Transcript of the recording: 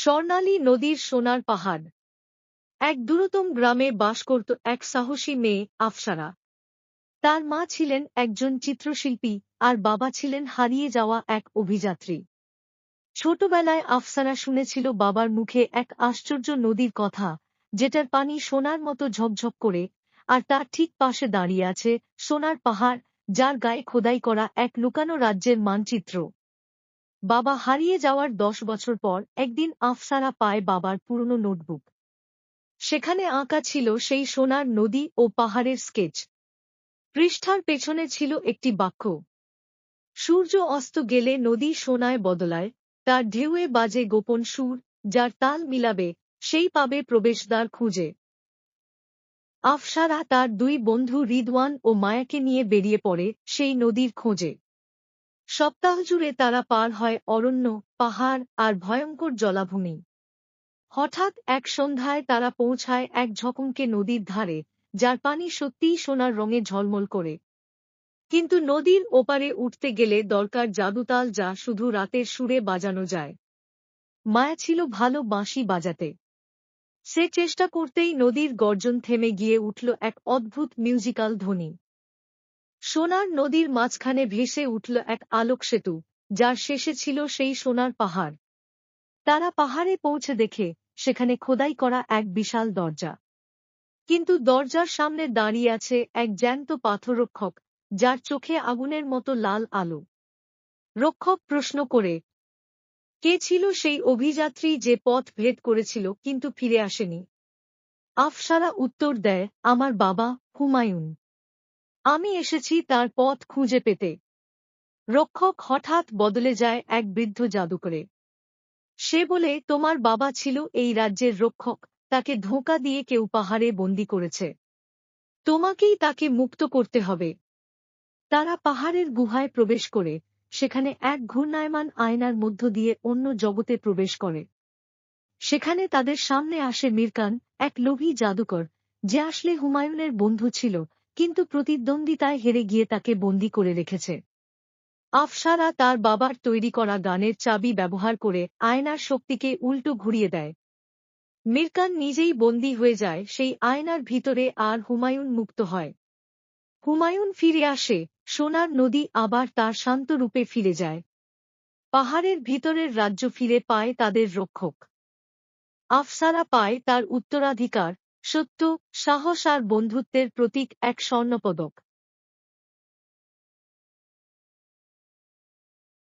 স্বর্ণালী নদীর সোনার পাহাড়। এক দূরতম গ্রামে বাস করত এক সাহসী মেয়ে আফসারা। তার মা ছিলেন একজন চিত্রশিল্পী আর বাবা ছিলেন হারিয়ে যাওয়া এক অভিযাত্রী। ছোটবেলায় আফসারা শুনেছিল বাবার মুখে এক আশ্চর্য নদীর কথা, যেটার পানি সোনার মতো ঝকঝক করে, আর তার ঠিক পাশে দাঁড়িয়ে আছে সোনার পাহাড়, যার গায়ে খোদাই করা এক লুকানো রাজ্যের মানচিত্র। বাবা হারিয়ে যাওয়ার 10 বছর পর একদিন আফসারা পায় বাবার পুরনো নোটবুক। সেখানে আঁকা ছিল সেই সোনার নদী ও পাহাড়ের স্কেচ। পৃষ্ঠার পেছনে ছিল একটি বাক্য: সূর্য অস্ত গেলে নদী সোনায় বদলায়, তার ঢেউয়ে বাজে গোপন সুর, যার তাল মিলাবে সেই পাবে প্রবেশদ্বার খুঁজে। আফসারা তার 2 বন্ধু রিদওয়ান ও মায়াকে নিয়ে বেরিয়ে পড়ে সেই নদীর খোঁজে। সপ্তাহ জুড়ে তারা পার হয় অরণ্য, পাহাড় আর ভয়ঙ্কর জলাভূমি। হঠাৎ এক সন্ধ্যায় তারা পৌঁছায় এক ঝকমকে নদীর ধারে, যার পানি সত্যিই সোনার রঙে ঝলমল করে। কিন্তু নদীর ওপারে উঠতে গেলে দরকার জাদুতাল, যা শুধু রাতের সুরে বাজানো যায়। মায়া ছিল ভালো বাঁশি বাজাতে। সে চেষ্টা করতেই নদীর গর্জন থেমে গিয়ে উঠল এক অদ্ভুত মিউজিক্যাল ধ্বনি। সোনার নদীর মাঝখানে ভেসে উঠল এক আলোক সেতু, যার শেষে ছিল সেই সোনার পাহাড়। তারা পাহাড়ে পৌঁছে দেখে সেখানে খোদাই করা এক বিশাল দরজা। কিন্তু দরজার সামনে দাঁড়িয়ে আছে এক জ্যান্ত পাথররক্ষক, যার চোখে আগুনের মতো লাল আলো। রক্ষক প্রশ্ন করে, কে ছিল সেই অভিযাত্রী যে পথ ভেদ করেছিল কিন্তু ফিরে আসেনি? আফসারা উত্তর দেয়, আমার বাবা হুমায়ুন। আমি এসেছি তার পথ খুঁজে পেতে। রক্ষক হঠাৎ বদলে যায় এক বৃদ্ধ জাদুকরে। সে বলে, তোমার বাবা ছিল এই রাজ্যের রক্ষক, তাকে ধোঁকা দিয়ে কেউ পাহাড়ে বন্দী করেছে। তোমাকেই তাকে মুক্ত করতে হবে। তারা পাহাড়ের গুহায় প্রবেশ করে সেখানে এক ঘূর্ণায়মান আয়নার মধ্য দিয়ে অন্য জগতে প্রবেশ করে। সেখানে তাদের সামনে আসে মিরকান, এক লোভী জাদুকর, যে আসলে হুমায়ুনের বন্ধু ছিল, কিন্তু প্রতিদ্বন্দ্বিতায় হেরে গিয়ে তাকে বন্দী করে রেখেছে। আফসারা তার বাবার তৈরি করা গানের চাবি ব্যবহার করে আয়নার শক্তিকে উল্টো ঘুরিয়ে দেয়। মিরকান নিজেই বন্দী হয়ে যায় সেই আয়নার ভিতরে, আর হুমায়ুন মুক্ত হয়। হুমায়ুন ফিরে আসে, সোনার নদী আবার তার শান্ত রূপে ফিরে যায়। পাহাড়ের ভিতরের রাজ্য ফিরে পায় তাদের রক্ষক। আফসারা পায় তার উত্তরাধিকার, সত্য, সাহস আর বন্ধুত্বের প্রতীক এক স্বর্ণপদক।